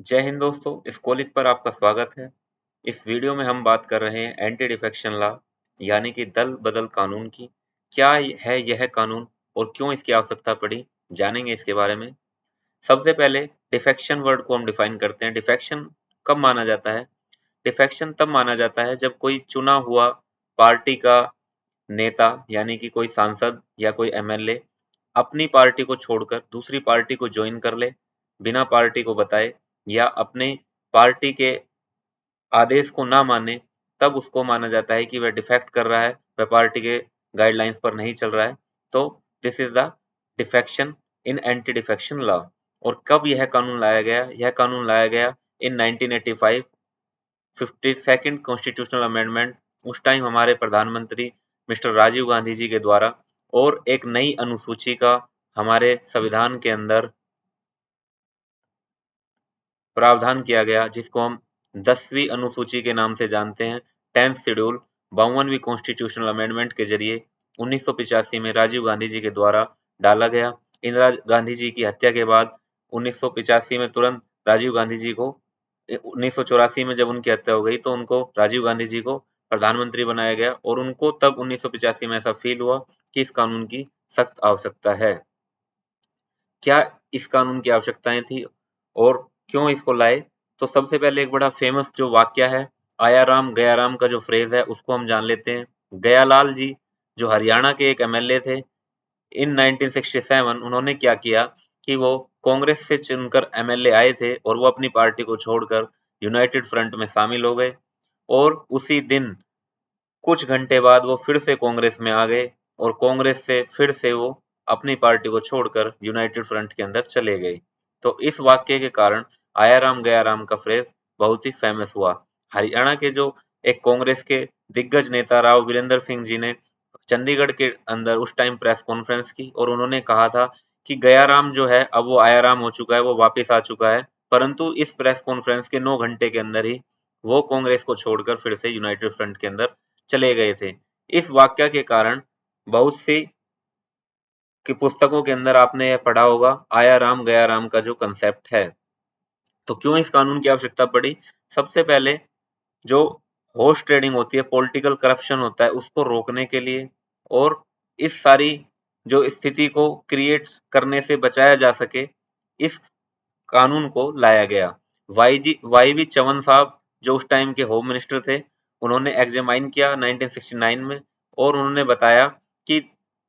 जय हिंद दोस्तों, स्कोलिक पर आपका स्वागत है। इस वीडियो में हम बात कर रहे हैं एंटी डिफेक्शन लॉ यानी कि दल बदल कानून की। क्या है यह कानून और क्यों इसकी आवश्यकता पड़ी, जानेंगे इसके बारे में। सबसे पहले डिफेक्शन वर्ड को हम डिफाइन करते हैं। डिफेक्शन कब माना जाता है? डिफेक्शन तब माना जाता है जब कोई चुना हुआ पार्टी का नेता यानी कि कोई सांसद या कोई एमएलए अपनी पार्टी को छोड़कर दूसरी पार्टी को ज्वाइन कर ले बिना पार्टी को बताए, या अपने पार्टी के आदेश को ना माने, तब उसको माना जाता है कि वह डिफेक्ट कर रहा है, वह पार्टी के गाइडलाइंस पर नहीं चल रहा है। तो this is the defection in anti defection law. और कब यह कानून लाया गया? यह कानून लाया गया इन 1985, 52nd कॉन्स्टिट्यूशनल अमेंडमेंट। उस टाइम हमारे प्रधानमंत्री मिस्टर राजीव गांधी जी के द्वारा और एक नई अनुसूची का हमारे संविधान के अंदर प्रावधान किया गया, जिसको हम 10वीं अनुसूची के नाम से जानते हैं, 10th शेड्यूल। 52वीं कॉन्स्टिट्यूशनल अमेंडमेंट के जरिए 1985 में राजीव गांधी जी के द्वारा डाला गया। इंदिरा गांधी जी की हत्या के बाद 1985 में तुरंत राजीव गांधी जी को 1984 में जब उनकी हत्या हो गई तो उनको राजीव गांधी जी को प्रधानमंत्री बनाया गया, और उनको तब 1985 में ऐसा फील हुआ कि इस कानून की सख्त आवश्यकता है। क्या इस कानून की आवश्यकताएं थी और क्यों इसको लाए? तो सबसे पहले एक बड़ा फेमस जो वाक्य है, आया राम गया राम का जो फ्रेज है, उसको हम जान लेते हैं। गयालाल जी जो हरियाणा के एक एमएलए थे, इन 1967 उन्होंने क्या किया कि वो कांग्रेस से चुनकर एमएलए आए थे और वो अपनी पार्टी को छोड़कर यूनाइटेड फ्रंट में शामिल हो गए, और उसी दिन कुछ घंटे बाद वो फिर से कांग्रेस में आ गए, और कांग्रेस से फिर से वो अपनी पार्टी को छोड़कर यूनाइटेड फ्रंट के अंदर चले गए। तो इस वाक्य के कारण आया राम गया राम का फ्रेज बहुत ही फेमस हुआ। हरियाणा के जो एक कांग्रेस के दिग्गज नेता राव वीरेंद्र सिंह जी ने चंडीगढ़ के अंदर उस टाइम प्रेस कॉन्फ्रेंस की, और उन्होंने कहा था कि गया राम जो है अब वो आया राम हो चुका है, वो वापस आ चुका है। परंतु इस प्रेस कॉन्फ्रेंस के 9 घंटे के अंदर ही वो कांग्रेस को छोड़कर फिर से यूनाइटेड फ्रंट के अंदर चले गए थे। इस वाक्य के कारण बहुत सी की पुस्तकों के अंदर आपने यह पढ़ा होगा, आया राम गया राम का जो कंसेप्ट है। तो क्यों इस कानून की आवश्यकता पड़ी? सबसे पहले जो हॉर्स ट्रेडिंग होती है, पॉलिटिकल करप्शन होता है, उसको रोकने के लिए, और इस सारी जो स्थिति को क्रिएट करने से बचाया जा सके, इस कानून को लाया गया। वाई वी चवन साहब जो उस टाइम के होम मिनिस्टर थे, उन्होंने एग्जामाइन किया 1969 में, और उन्होंने बताया कि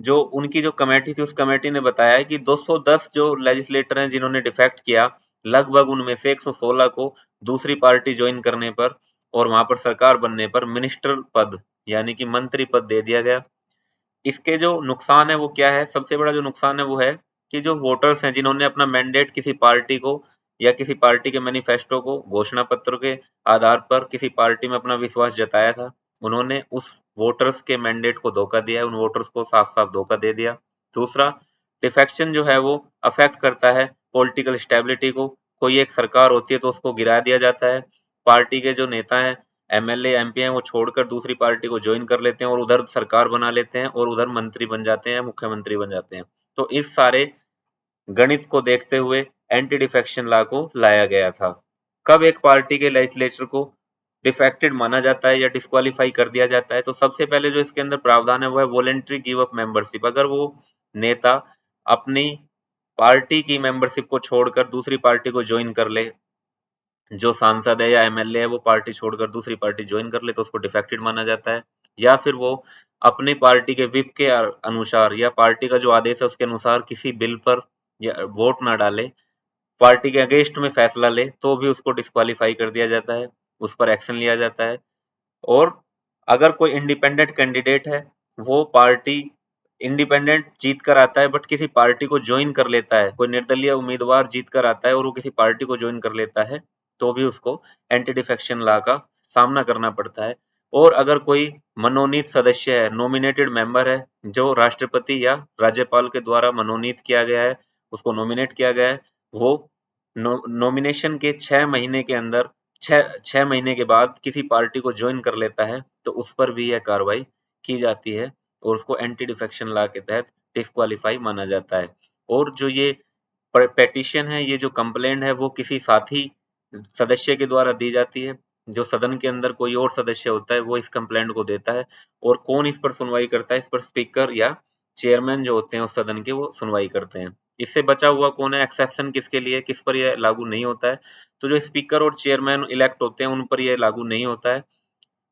जो उनकी जो कमेटी थी, उस कमेटी ने बताया है कि 210 जो लेजिस्लेटर हैं जिन्होंने डिफेक्ट किया, लगभग उनमें से 116 को दूसरी पार्टी ज्वाइन करने पर और वहां पर सरकार बनने पर मिनिस्टर पद यानी कि मंत्री पद दे दिया गया। इसके जो नुकसान है वो क्या है? सबसे बड़ा जो नुकसान है वो है कि जो वोटर्स हैं जिन्होंने अपना मैंडेट किसी पार्टी को या किसी पार्टी के मैनिफेस्टो को, घोषणा पत्र के आधार पर किसी पार्टी में अपना विश्वास जताया था, उन्होंने उस वोटर्स के मैंडेट को धोखा दिया है, उन वोटर्स को साफ साफ धोखा दे दिया। दूसरा, डिफेक्शन जो है वो अफेक्ट करता है पॉलिटिकल स्टेबिलिटी को। कोई एक सरकार होती है तो उसको गिरा दिया जाता है, पार्टी के जो नेता हैं, एमएलए एमपी हैं, वो छोड़कर दूसरी पार्टी को ज्वाइन कर लेते हैं और उधर सरकार बना लेते हैं और उधर मंत्री बन जाते हैं, मुख्यमंत्री बन जाते हैं। तो इस सारे गणित को देखते हुए एंटी डिफेक्शन लॉ को लाया गया था। कब एक पार्टी के लेजिस्लेचर को डिफेक्टेड माना जाता है या डिस्क्वालीफाई कर दिया जाता है? तो सबसे पहले जो इसके अंदर प्रावधान है वो है वॉलेंट्री गिव अप मेंबरशिप। अगर वो नेता अपनी पार्टी की मेंबरशिप को छोड़कर दूसरी पार्टी को ज्वाइन कर ले, जो सांसद है या एमएलए है वो पार्टी छोड़कर दूसरी पार्टी ज्वाइन कर ले, तो उसको डिफेक्टेड माना जाता है। या फिर वो अपनी पार्टी के विप के अनुसार या पार्टी का जो आदेश है उसके अनुसार किसी बिल पर या वोट ना डाले, पार्टी के अगेंस्ट में फैसला ले, तो भी उसको डिस्क्वालीफाई कर दिया जाता है, उस पर एक्शन लिया जाता है। और अगर कोई इंडिपेंडेंट कैंडिडेट है, वो पार्टी इंडिपेंडेंट जीत कर आता है बट किसी पार्टी को ज्वाइन कर लेता है, कोई निर्दलीय उम्मीदवार जीत कर आता है और वो किसी पार्टी को ज्वाइन कर लेता है, तो भी उसको एंटी डिफेक्शन लॉ का सामना करना पड़ता है। और अगर कोई मनोनीत सदस्य है, नॉमिनेटेड मेंबर है, जो राष्ट्रपति या राज्यपाल के द्वारा मनोनीत किया गया है, उसको नॉमिनेट किया गया है, वो नॉमिनेशन के 6 महीने के अंदर, 6 महीने के बाद किसी पार्टी को ज्वाइन कर लेता है, तो उस पर भी यह कार्रवाई की जाती है और उसको एंटी डिफेक्शन लॉ के तहत डिस्क्वालीफाई माना जाता है। और जो ये पेटिशन है, ये जो कंप्लेंट है, वो किसी साथी सदस्य के द्वारा दी जाती है। जो सदन के अंदर कोई और सदस्य होता है वो इस कंप्लेंट को देता है, और कौन इस पर सुनवाई करता है, इस पर स्पीकर या चेयरमैन जो होते हैं उस सदन के, वो सुनवाई करते हैं। इससे बचा हुआ कौन है, एक्सेप्शन किसके लिए, किस पर यह लागू नहीं होता है, तो जो स्पीकर और चेयरमैन इलेक्ट होते हैं उन पर यह लागू नहीं होता है,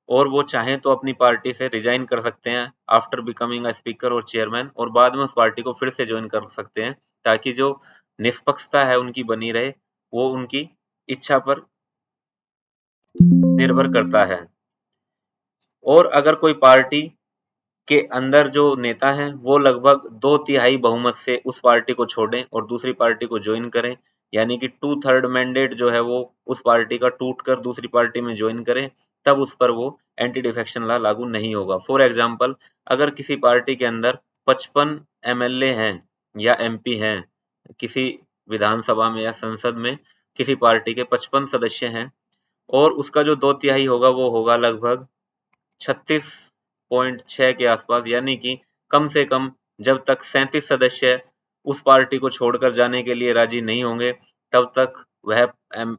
और वो चाहें तो अपनी पार्टी से रिजाइन कर सकते हैं आफ्टर बिकमिंग अ स्पीकर और चेयरमैन, और बाद में उस पार्टी को फिर से ज्वाइन कर सकते हैं, ताकि जो निष्पक्षता है उनकी बनी रहे, वो उनकी इच्छा पर निर्भर करता है। और अगर कोई पार्टी के अंदर जो नेता हैं वो लगभग 2/3 बहुमत से उस पार्टी को छोड़ें और दूसरी पार्टी को ज्वाइन करें, यानी कि 2/3 मैंडेट जो है वो उस पार्टी का टूट कर दूसरी पार्टी में ज्वाइन करें, तब उस पर वो एंटी डिफेक्शन लॉ लागू नहीं होगा। फॉर एग्जाम्पल, अगर किसी पार्टी के अंदर 55 एमएलए हैं या एमपी हैं, किसी विधानसभा में या संसद में किसी पार्टी के 55 सदस्य हैं, और उसका जो 2/3 होगा वो होगा लगभग 36.6 के आसपास, यानी कि कम से कम जब तक 37 सदस्य उस पार्टी को छोड़कर जाने के लिए राजी नहीं होंगे, तब तक वह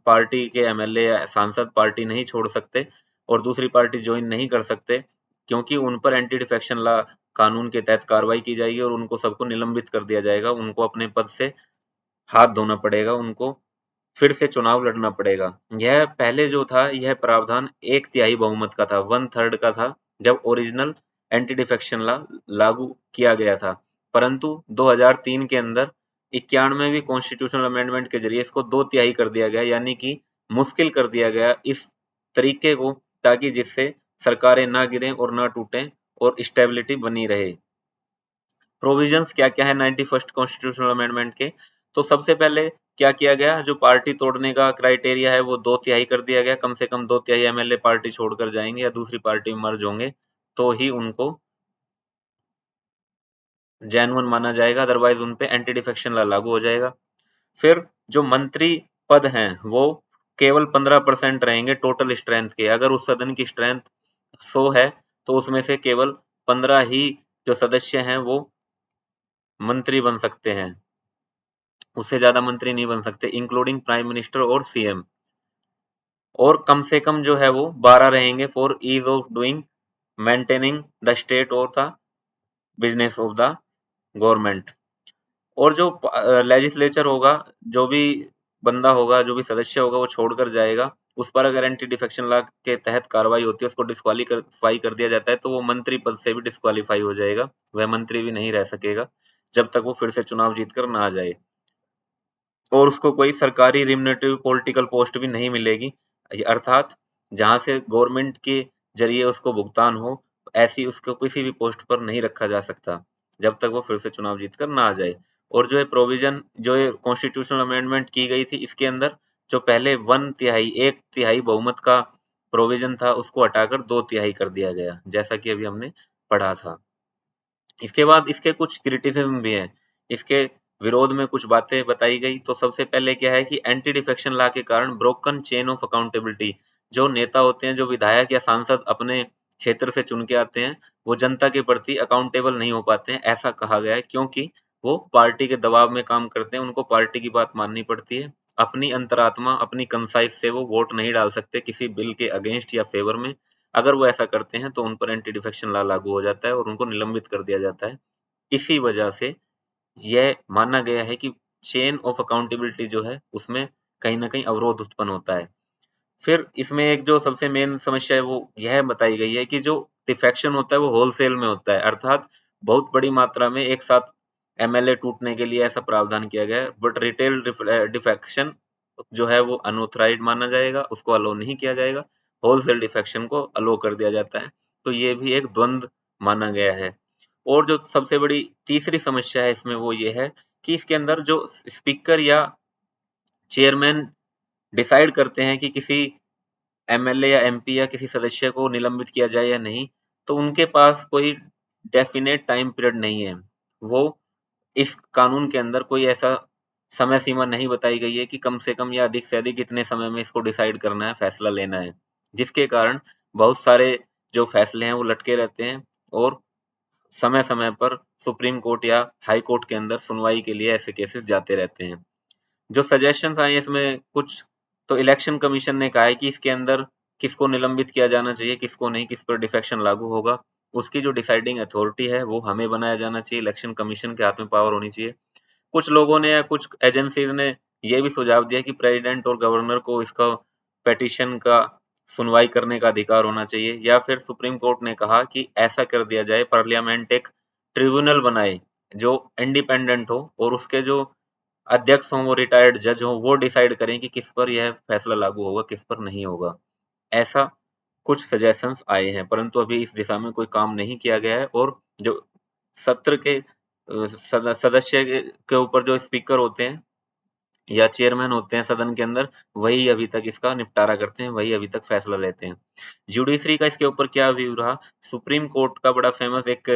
पार्टी के एमएलए या सांसद पार्टी नहीं छोड़ सकते और दूसरी पार्टी ज्वाइन नहीं कर सकते, क्योंकि उन पर एंटी डिफेक्शन लॉ कानून के तहत कार्रवाई की जाएगी और उनको सबको निलंबित कर दिया जाएगा। उनको अपने पद से हाथ धोना पड़ेगा, उनको फिर से चुनाव लड़ना पड़ेगा। यह पहले जो था, यह प्रावधान 1/3 बहुमत का था, 1/3 का था, जब ओरिजिनल एंटी डिफेक्शन लॉ लागू किया गया था। परंतु 2003 के अंदर 91वीं कॉन्स्टिट्यूशनल अमेंडमेंट के जरिए इसको 2/3 कर दिया गया, यानी कि मुश्किल कर दिया गया इस तरीके को, ताकि जिससे सरकारें ना गिरें और ना टूटें और स्टेबिलिटी बनी रहे। प्रोविजंस क्या-क्या है 91st कॉन्स्टिट्यूशनल अमेंडमेंट के? तो सबसे पहले क्या किया गया, जो पार्टी तोड़ने का क्राइटेरिया है वो 2/3 कर दिया गया, कम से कम 2/3 एमएलए पार्टी छोड़कर जाएंगे या दूसरी पार्टी में मर्ज होंगे, तो ही उनको जेन्युइन माना जाएगा, अदरवाइज उन पे एंटी डिफेक्शन लॉ लागू हो जाएगा। फिर जो मंत्री पद हैं वो केवल 15% रहेंगे टोटल स्ट्रेंथ के। अगर उस सदन की स्ट्रेंथ 100 है तो उसमें से केवल 15 ही जो सदस्य हैं वो मंत्री बन सकते हैं, उससे ज्यादा मंत्री नहीं बन सकते, इंक्लूडिंग प्राइम मिनिस्टर और सीएम। और कम से कम जो है वो 12 रहेंगे for ease of doing maintaining the state और the business of the government. और जो लेजिस्लेचर होगा, जो भी बंदा होगा, जो भी सदस्य होगा वो छोड़कर जाएगा, उस पर अगर एंटी डिफेक्शन लॉ के तहत कार्रवाई होती है, उसको डिस्क्वालीफाई कर दिया जाता है, तो वो मंत्री पद से भी डिस्क्वालीफाई हो जाएगा, वह मंत्री भी नहीं रह सकेगा जब तक वो फिर से चुनाव जीतकर ना आ जाए। और उसको कोई सरकारी रिम्यूनरेटिव पॉलिटिकल पोस्ट भी नहीं मिलेगी, अर्थात जहां से गवर्नमेंट के जरिए उसको भुगतान हो, ऐसी उसको किसी भी पोस्ट पर नहीं रखा जा सकता जब तक वो फिर से चुनाव जीतकर ना आ जाए। और जो ये प्रोविजन, जो ये कॉन्स्टिट्यूशनल अमेंडमेंट की गई थी, इसके अंदर जो पहले 1/3 बहुमत का प्रोविजन था उसको हटाकर 2/3 कर दिया गया, जैसा कि अभी हमने पढ़ा था। इसके बाद इसके कुछ क्रिटिसिज्म भी है, इसके विरोध में कुछ बातें बताई गई। तो सबसे पहले क्या है कि एंटी डिफेक्शन लॉ के कारण ब्रोकन चेन ऑफ अकाउंटेबिलिटी, जो नेता होते हैं, जो विधायक या सांसद अपने क्षेत्र से चुन के आते हैं, वो जनता के प्रति अकाउंटेबल नहीं हो पाते हैं, ऐसा कहा गया है, क्योंकि वो पार्टी के दबाव में काम करते हैं, उनको पार्टी की बात माननी पड़ती है। अपनी अंतरात्मा, अपनी कंसाइज से वो वोट नहीं डाल सकते किसी बिल के अगेंस्ट या फेवर में। अगर वो ऐसा करते हैं तो उन पर एंटी डिफेक्शन लॉ लागू हो जाता है और उनको निलंबित कर दिया जाता है। इसी वजह से यह माना गया है कि चेन ऑफ अकाउंटेबिलिटी जो है उसमें कहीं न कहीं अवरोध उत्पन्न होता है। फिर इसमें एक जो सबसे मेन समस्या है वो यह बताई गई है कि जो डिफेक्शन होता है वो होलसेल में होता है, अर्थात बहुत बड़ी मात्रा में एक साथ एमएलए टूटने के लिए ऐसा प्रावधान किया गया है। बट रिटेल डिफेक्शन जो है वो अनऑथराइज्ड माना जाएगा, उसको अलो नहीं किया जाएगा। होलसेल डिफेक्शन को अलो कर दिया जाता है। तो ये भी एक द्वंद्व माना गया है। और जो सबसे बड़ी तीसरी समस्या है इसमें वो ये है कि इसके अंदर जो स्पीकर या चेयरमैन डिसाइड करते हैं कि किसी एमएलए या एमपी या किसी सदस्य को निलंबित किया जाए या नहीं, तो उनके पास कोई डेफिनेट टाइम पीरियड नहीं है। वो इस कानून के अंदर कोई ऐसा समय सीमा नहीं बताई गई है कि कम से कम या अधिक से अधिक इतने समय में इसको डिसाइड करना है, फैसला लेना है, जिसके कारण बहुत सारे जो फैसले हैं वो लटके रहते हैं और समय समय पर सुप्रीम कोर्ट या हाई कोर्ट के अंदर सुनवाई के लिए ऐसे केसेस जाते रहते हैं। जो सजेशंस आए इसमें कुछ तो इलेक्शन कमीशन ने कहा है कि इसके अंदर किसको निलंबित किया जाना चाहिए, किसको नहीं, किस पर डिफेक्शन लागू होगा, उसकी जो डिसाइडिंग अथॉरिटी है वो हमें बनाया जाना चाहिए, इलेक्शन कमीशन के हाथ में पावर होनी चाहिए। कुछ लोगों ने या कुछ एजेंसीज ने ये भी सुझाव दिया कि प्रेसिडेंट और गवर्नर को इसका पेटिशन का सुनवाई करने का अधिकार होना चाहिए, या फिर सुप्रीम कोर्ट ने कहा कि ऐसा कर दिया जाए, पार्लियामेंट एक ट्रिब्यूनल बनाए जो इंडिपेंडेंट हो और उसके जो अध्यक्ष हों वो रिटायर्ड जज हों, वो डिसाइड करें कि किस पर यह फैसला लागू होगा, किस पर नहीं होगा। ऐसा कुछ सजेशंस आए हैं, परंतु अभी इस दिशा में कोई काम नहीं किया गया है। और जो सत्र के सदस्य के ऊपर जो स्पीकर होते हैं या चेयरमैन होते हैं सदन के अंदर, वही अभी तक इसका निपटारा करते हैं, वही अभी तक फैसला लेते हैं। जुडिशरी का इसके ऊपर क्या व्यू रहा? सुप्रीम कोर्ट का बड़ा फेमस एक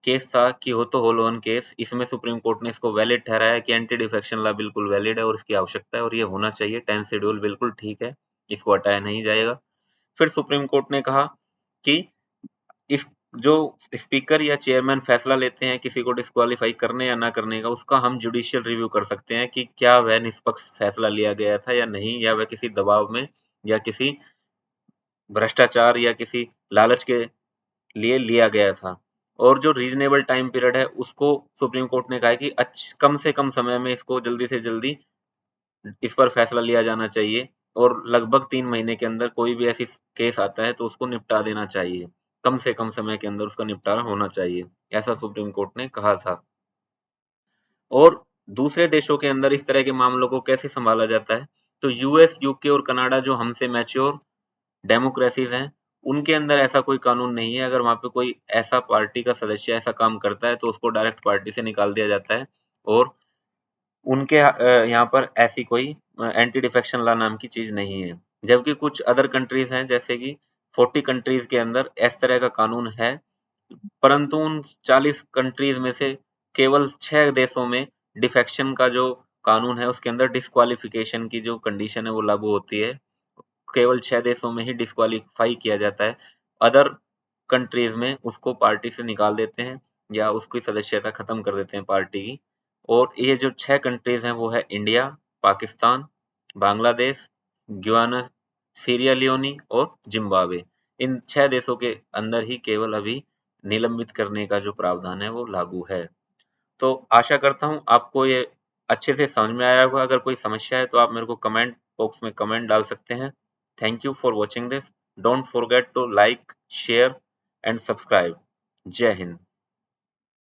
केस था कि हो तो होलोवन केस, इसमें सुप्रीम कोर्ट ने इसको वैलिड ठहराया कि एंटी डिफेक्शन लॉ बिल्कुल वैलिड है और इसकी आवश्यकता है और ये होना चाहिए। 10 शेड्यूल बिल्कुल ठीक है, इसको हटाया नहीं जाएगा। फिर सुप्रीम कोर्ट ने कहा कि इस जो स्पीकर या चेयरमैन फैसला लेते हैं किसी को डिस्क्वालीफाई करने या ना करने का, उसका हम जुडिशियल रिव्यू कर सकते हैं कि क्या वह निष्पक्ष फैसला लिया गया था या नहीं, या वह किसी दबाव में या किसी भ्रष्टाचार या किसी लालच के लिए लिया गया था। और जो रीजनेबल टाइम पीरियड है उसको सुप्रीम कोर्ट ने कहा है कि कम से कम समय में इसको जल्दी से जल्दी इस पर फैसला लिया जाना चाहिए और लगभग 3 महीने के अंदर कोई भी ऐसी केस आता है तो उसको निपटा देना चाहिए। कम से कम समय के अंदर उसका निपटारा होना चाहिए, ऐसा सुप्रीम कोर्ट ने कहा था। और दूसरे देशों के अंदर इस तरह के मामलों को कैसे संभाला जाता है? तो यूएस, यूके और कनाडा जो हमसे मैच्योर डेमोक्रेसीज हैं, उनके अंदर ऐसा कोई कानून नहीं है। अगर वहाँ पे कोई ऐसा पार्टी का सदस्य ऐसा काम करता है तो उसको डायरेक्ट पार्टी से निकाल दिया जाता है। और उनके यहाँ पर ऐसी कोई एंटी डिफेक्शन लॉ नाम की चीज नहीं है। जबकि कुछ अदर कंट्रीज हैं जैसे कि 40 कंट्रीज के अंदर इस तरह का कानून है, परंतु उन 40 कंट्रीज में से केवल 6 देशों में डिफेक्शन का जो कानून है उसके अंदर डिस्क्वालिफिकेशन की जो कंडीशन है वो लागू होती है। केवल 6 देशों में ही डिस्क्वालीफाई किया जाता है। अदर कंट्रीज में उसको पार्टी से निकाल देते हैं या उसकी सदस्यता खत्म कर देते हैं पार्टी की। और ये जो 6 कंट्रीज हैं वो है India, Pakistan, Bangladesh, Guyana, Syria Leone और जिम्बाब्वे। इन 6 देशों के अंदर ही केवल अभी निलंबित करने का जो प्रावधान है वो लागू है। तो आशा करता हूँ आपको ये अच्छे से समझ में आया होगा। अगर कोई समस्या है तो आप मेरे को कमेंट बॉक्स में कमेंट डाल सकते हैं। Thank you for watching this. Don't forget to like, share and subscribe. जय हिंद।